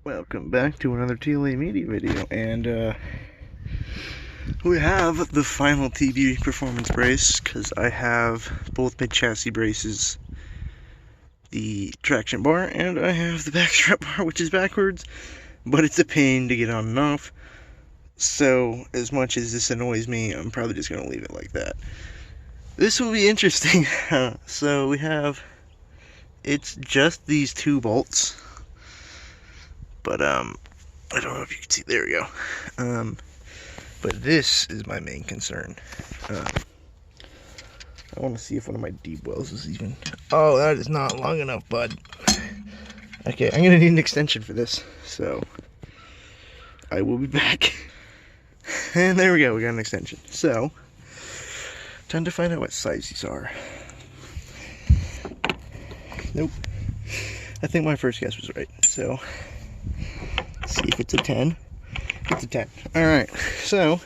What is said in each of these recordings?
Welcome back to another TLA Media video, and we have the final TB Preformance brace, because I have both mid-chassis braces, the traction bar, and I have the back strap bar, which is backwards, but it's a pain to get on and off. So, as much as this annoys me, I'm probably just going to leave it like that. This will be interesting. So, it's just these two bolts. But, I don't know if you can see, there we go. But this is my main concern. I want to see if one of my deep wells is even, oh, that is not long enough, bud. Okay, I'm going to need an extension for this, so I will be back. And there we go, we got an extension. So, time to find out what size these are. Nope. I think my first guess was right, so see if it's a 10. It's a 10. Alright, so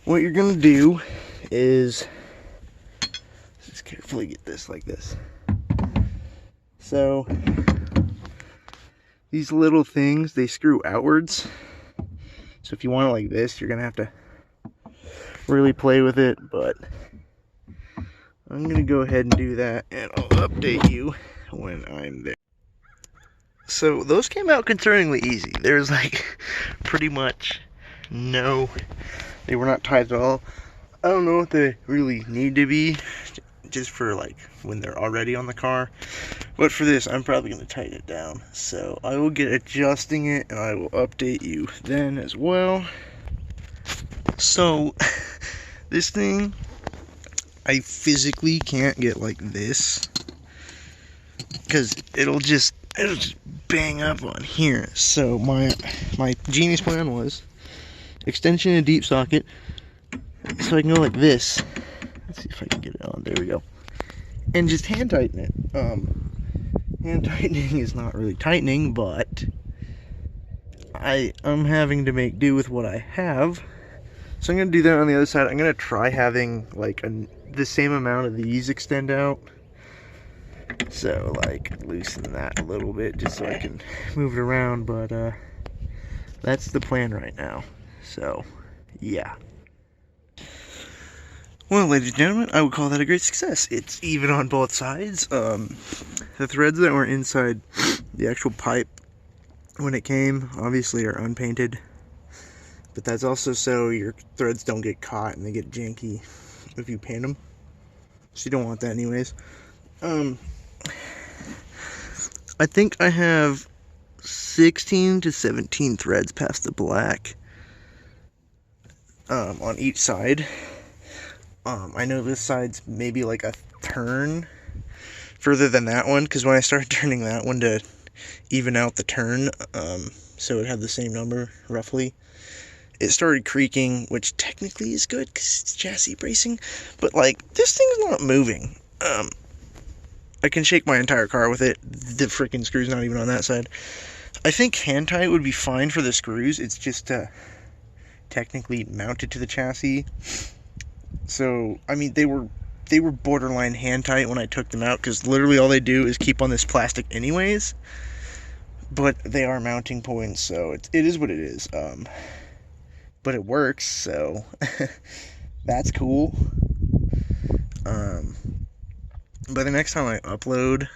what you're gonna do is just carefully get this like this. So these little things, they screw outwards. So if you want it like this, you're gonna have to really play with it, but I'm gonna go ahead and do that, and I'll update you when I'm there. So those came out concerningly easy. There's like pretty much no, they were not tied at all. I don't know if they really need to be, just for like when they're already on the car. But for this, I'm probably going to tighten it down. So I will get adjusting it, and I will update you then as well. So this thing, I physically can't get like this, because it'll just bang up on here. So my genius plan was extension in a deep socket, so I can go like this. Let's see if I can get it on. There we go. And just hand tighten it. Hand tightening is not really tightening, but I'm having to make do with what I have. So I'm gonna do that on the other side. I'm gonna try having like the same amount of these extend out. So, like, loosen that a little bit just so I can move it around, but, that's the plan right now. So, yeah. Well, ladies and gentlemen, I would call that a great success. It's even on both sides. The threads that were inside the actual pipe when it came, obviously, are unpainted. But that's also so your threads don't get caught and they get janky if you paint them. So you don't want that anyways. I think I have 16 to 17 threads past the black on each side. I know this side's maybe like a turn further than that one, because when I started turning that one to even out the turn, so it had the same number roughly, it started creaking, which technically is good because it's chassis bracing, but like this thing's not moving. I can shake my entire car with it. The freaking screw's not even on that side. I think hand tight would be fine for the screws. It's just technically mounted to the chassis. So, I mean, they were borderline hand tight when I took them out, because literally all they do is keep on this plastic anyways. But they are mounting points, so it is what it is. But it works, so that's cool. By the next time I upload,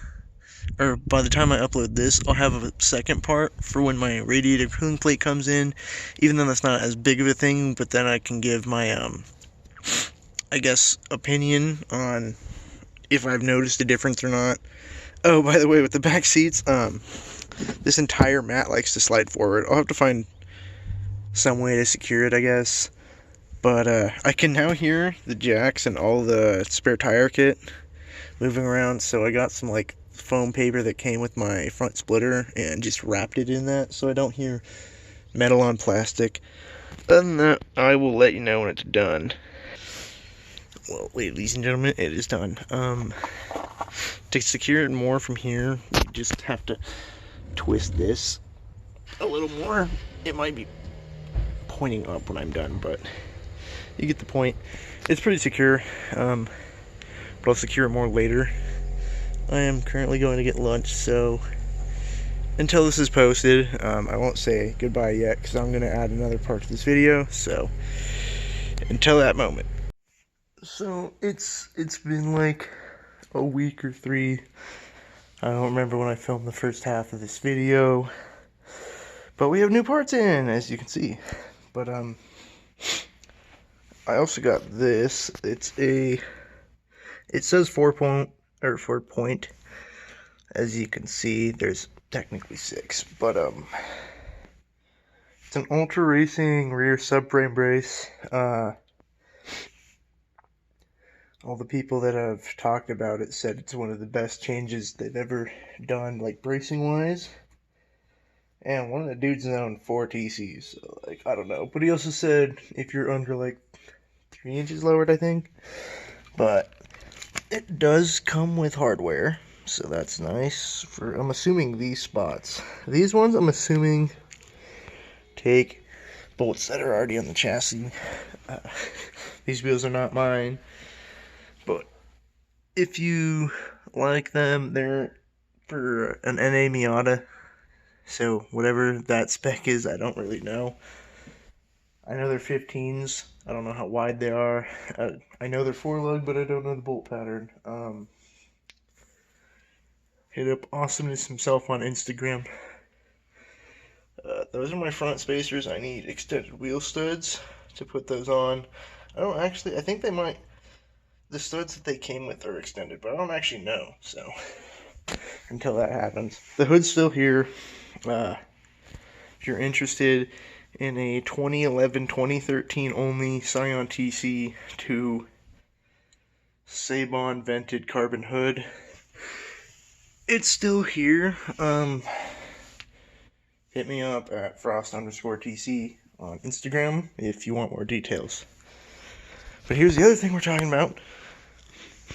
or by the time I upload this, I'll have a second part for when my radiator cooling plate comes in, even though that's not as big of a thing, but then I can give my, I guess, opinion on if I've noticed a difference or not. Oh, by the way, with the back seats, this entire mat likes to slide forward. I'll have to find some way to secure it, I guess. But, I can now hear the jacks and all the spare tire kit moving around, so I got some like foam paper that came with my front splitter and just wrapped it in that so I don't hear metal on plastic. Other than that, I will let you know when it's done. Well, ladies and gentlemen, it is done. To secure it more from here, you just have to twist this a little more. It might be pointing up when I'm done, but you get the point. It's pretty secure. But I'll secure it more later. I am currently going to get lunch, so until this is posted, I won't say goodbye yet because I'm going to add another part to this video. So until that moment. So it's been like a week or 3. I don't remember when I filmed the first half of this video, but we have new parts in, as you can see. But I also got this. It says 4 point, as you can see. There's technically 6, but it's an ultra racing rear subframe brace. All the people that have talked about it said it's one of the best changes they've ever done, like bracing wise. And one of the dudes owned 4 TCs, so like, I don't know. But he also said if you're under like 3 inches lowered, I think. But it does come with hardware, so that's nice. For, I'm assuming these spots. These ones, I'm assuming, take bolts that are already on the chassis. These wheels are not mine. But if you like them, they're for an NA Miata. So whatever that spec is, I don't really know. I know they're 15s. I don't know how wide they are. I know they're 4-lug, but I don't know the bolt pattern. Hit up Awesomeness himself on Instagram. Those are my front spacers. I need extended wheel studs to put those on. I think they might. The studs that they came with are extended, but I don't actually know, so until that happens. The hood's still here. If you're interested in a 2011-2013 only Scion TC to Sabon vented carbon hood, it's still here. Hit me up at frost_TC on Instagram if you want more details. But here's the other thing we're talking about.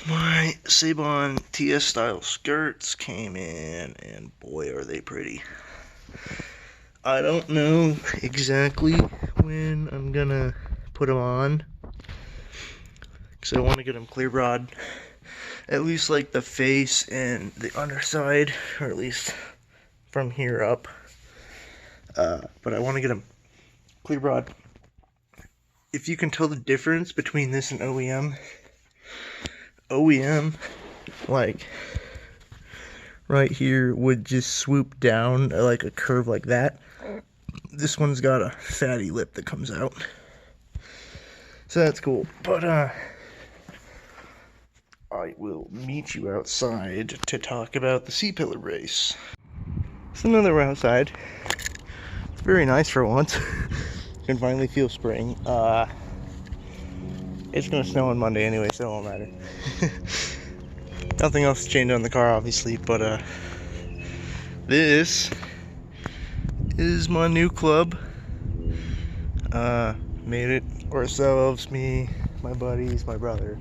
My Sabon TS style skirts came in, and boy are they pretty. I don't know exactly when I'm gonna put them on, because I want to get them clear rod, at least like the face and the underside, or at least from here up. But I want to get them clear rod. If you can tell the difference between this and OEM, like right here would just swoop down like a curve like that. This one's got a fatty lip that comes out, so that's cool. But I will meet you outside to talk about the C-pillar race. So now that we're outside, it's very nice for once. Can finally feel spring. It's gonna snow on Monday anyway, so it won't matter. Nothing else changed on the car, obviously, but this is my new club. Made it ourselves, me, my buddies, my brother.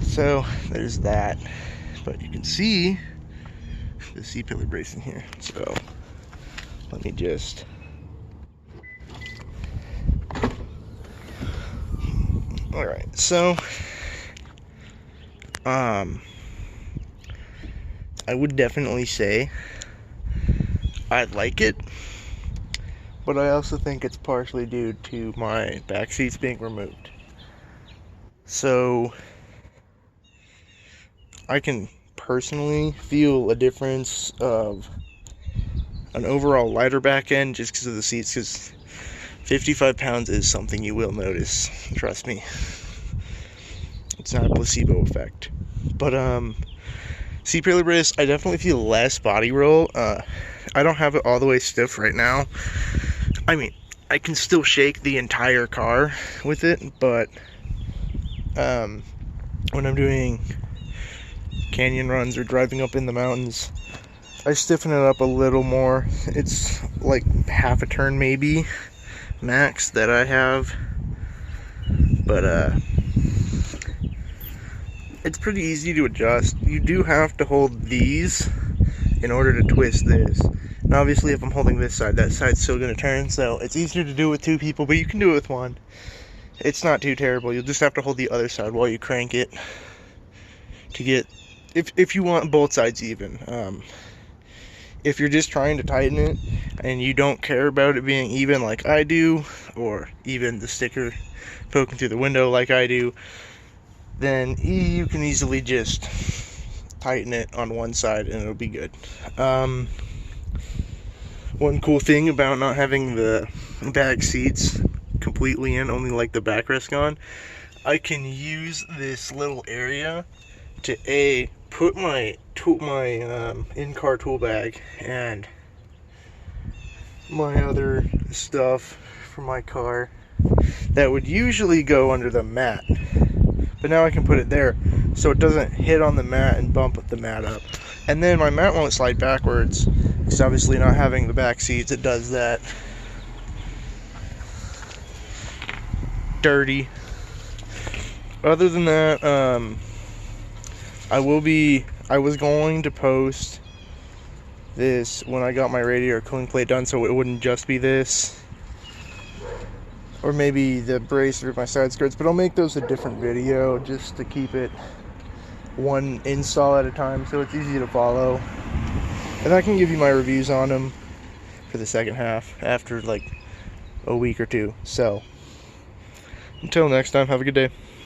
So there's that. But you can see the C-pillar brace in here. So let me just. Alright, so I would definitely say I like it, but I also think it's partially due to my back seats being removed. So I can personally feel a difference of an overall lighter back end just because of the seats, because 55 pounds is something you will notice, trust me. It's not a placebo effect. But C-pillar brace, I definitely feel less body roll. I don't have it all the way stiff right now. I mean, I can still shake the entire car with it, but when I'm doing canyon runs or driving up in the mountains, I stiffen it up a little more. It's like half a turn maybe max that I have, but it's pretty easy to adjust. You do have to hold these in order to twist this, and obviously if I'm holding this side, that side's still going to turn, so it's easier to do it with 2 people, but you can do it with 1. It's not too terrible. You'll just have to hold the other side while you crank it to get, if you want both sides even. if you're just trying to tighten it and you don't care about it being even like I do, or even the sticker poking through the window like I do, then you can easily just tighten it on one side and it'll be good. One cool thing about not having the back seats completely in, only like the backrest gone, I can use this little area to put my in-car tool bag and my other stuff for my car that would usually go under the mat, but now I can put it there so it doesn't hit on the mat and bump the mat up. And then my mat won't slide backwards, because obviously not having the back seats, it does that. Dirty. Other than that, I was going to post this when I got my radiator cooling plate done, so it wouldn't just be this, or maybe the brace or my side skirts, but I'll make those a different video just to keep it one install at a time so it's easy to follow, and I can give you my reviews on them for the second half after like a week or two. So until next time, have a good day.